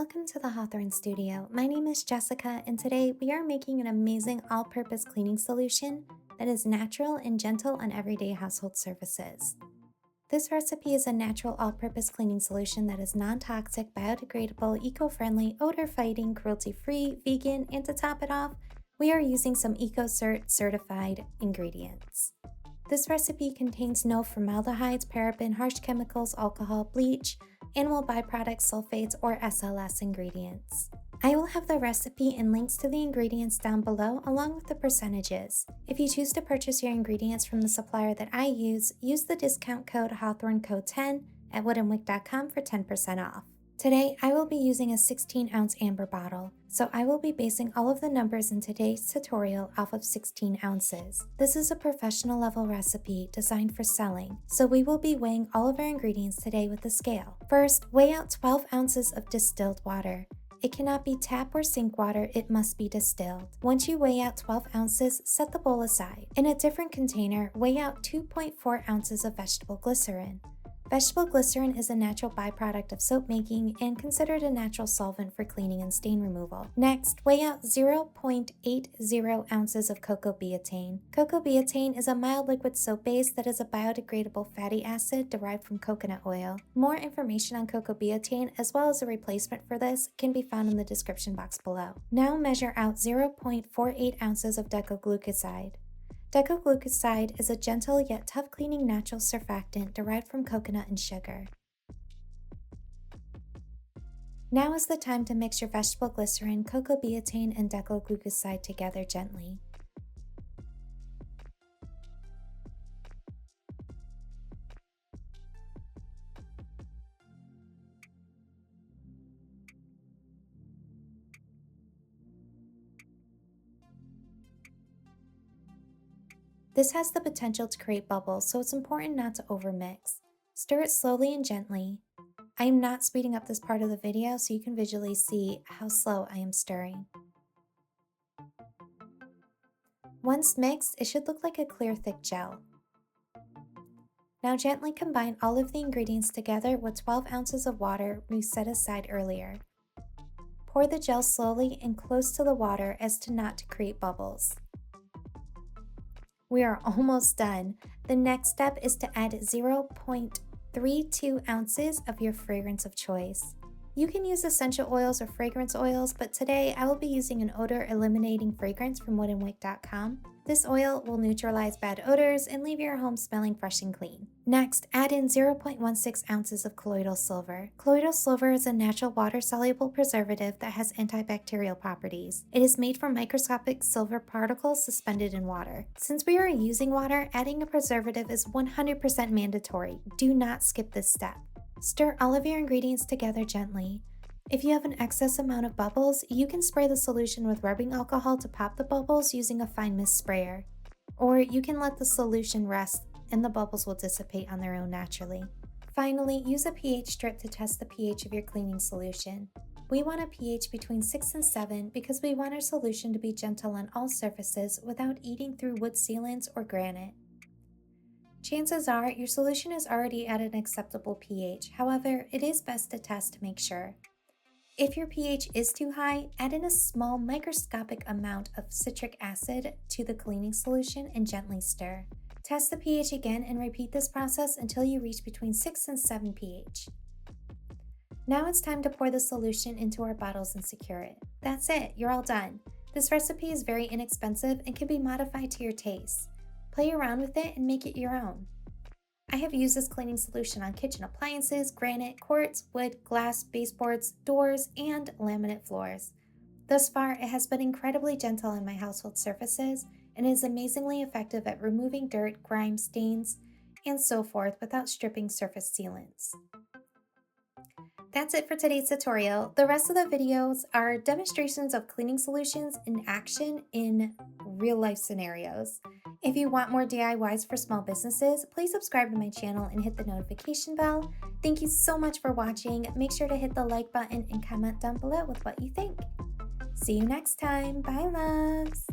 Welcome to the Hawthorne Studio. My name is Jessica, and today we are making an amazing all-purpose cleaning solution that is natural and gentle on everyday household surfaces. This recipe is a natural all-purpose cleaning solution that is non-toxic, biodegradable, eco-friendly, odor-fighting, cruelty-free, vegan, and to top it off, we are using some EcoCert certified ingredients. This recipe contains no formaldehydes, paraben, harsh chemicals, alcohol, bleach, animal byproducts, sulfates, or SLS ingredients. I will have the recipe and links to the ingredients down below along with the percentages. If you choose to purchase your ingredients from the supplier that I use the discount code HawthorneCode10 at woodandwick.com for 10% off. Today, I will be using a 16-ounce amber bottle, so I will be basing all of the numbers in today's tutorial off of 16 ounces. This is a professional level recipe designed for selling, so we will be weighing all of our ingredients today with the scale. First, weigh out 12 ounces of distilled water. It cannot be tap or sink water, it must be distilled. Once you weigh out 12 ounces, set the bowl aside. In a different container, weigh out 2.4 ounces of vegetable glycerin. Vegetable glycerin is a natural byproduct of soap making and considered a natural solvent for cleaning and stain removal. Next, weigh out 0.80 ounces of Coco Betaine. Coco Betaine is a mild liquid soap base that is a biodegradable fatty acid derived from coconut oil. More information on Coco Betaine, as well as a replacement for this, can be found in the description box below. Now measure out 0.48 ounces of Decyl Glucoside. Decyl Glucoside is a gentle yet tough cleaning natural surfactant derived from coconut and sugar. Now is the time to mix your vegetable glycerin, Coco Betaine, and Decyl Glucoside together gently. This has the potential to create bubbles, so it's important not to overmix. Stir it slowly and gently. I am not speeding up this part of the video so you can visually see how slow I am stirring. Once mixed, it should look like a clear, thick gel. Now gently combine all of the ingredients together with 12 ounces of water we set aside earlier. Pour the gel slowly and close to the water as to not to create bubbles. We are almost done. The next step is to add 0.32 ounces of your fragrance of choice. You can use essential oils or fragrance oils, but today I will be using an odor eliminating fragrance from woodandwick.com. This oil will neutralize bad odors and leave your home smelling fresh and clean. Next, add in 0.16 ounces of colloidal silver. Colloidal silver is a natural water-soluble preservative that has antibacterial properties. It is made from microscopic silver particles suspended in water. Since we are using water, adding a preservative is 100% mandatory. Do not skip this step. Stir all of your ingredients together gently. If you have an excess amount of bubbles, you can spray the solution with rubbing alcohol to pop the bubbles using a fine mist sprayer. Or you can let the solution rest and the bubbles will dissipate on their own naturally. Finally, use a pH strip to test the pH of your cleaning solution. We want a pH between 6 and 7 because we want our solution to be gentle on all surfaces without eating through wood sealants or granite. Chances are your solution is already at an acceptable pH, however, it is best to test to make sure. If your pH is too high, add in a small microscopic amount of citric acid to the cleaning solution and gently stir. Test the pH again and repeat this process until you reach between 6 and 7 pH. Now it's time to pour the solution into our bottles and secure it. That's it, you're all done. This recipe is very inexpensive and can be modified to your taste. Play around with it and make it your own. I have used this cleaning solution on kitchen appliances, granite, quartz, wood, glass, baseboards, doors, and laminate floors. Thus far, it has been incredibly gentle on my household surfaces and is amazingly effective at removing dirt, grime, stains, and so forth without stripping surface sealants. That's it for today's tutorial. The rest of the videos are demonstrations of cleaning solutions in action in real-life scenarios. If you want more DIYs for small businesses, please subscribe to my channel and hit the notification bell. Thank you so much for watching. Make sure to hit the like button and comment down below with what you think. See you next time. Bye, loves!